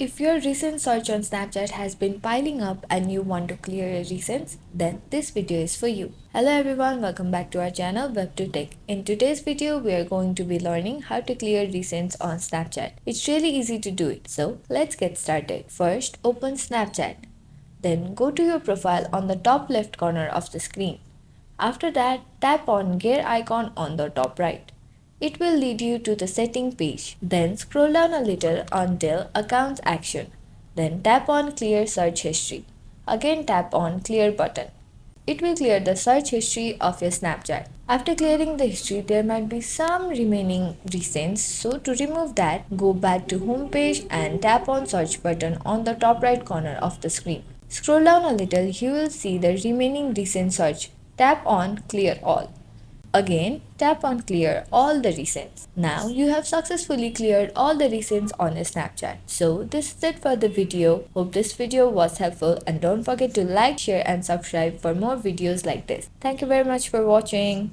If your recent search on Snapchat has been piling up and you want to clear your recents, then this video is for you. Hello everyone, welcome back to our channel WebToTech. In today's video, we are going to be learning how to clear recents on Snapchat. It's really easy to do it, so let's get started. First, open Snapchat. Then go to your profile on the top left corner of the screen. After that, tap on gear icon on the top right. It will lead you to the setting page. Then scroll down a little until Accounts Action. Then tap on Clear Search History. Again tap on Clear button. It will clear the search history of your Snapchat. After clearing the history, there might be some remaining recents. So to remove that, go back to Home page and tap on Search button on the top right corner of the screen. Scroll down a little, you will see the remaining recent search. Tap on Clear All. Again, tap on Clear all the recents. Now you have successfully cleared all the recents on your Snapchat. So this is it for the video. Hope this video was helpful and don't forget to like, share and subscribe for more videos like this. Thank you very much for watching.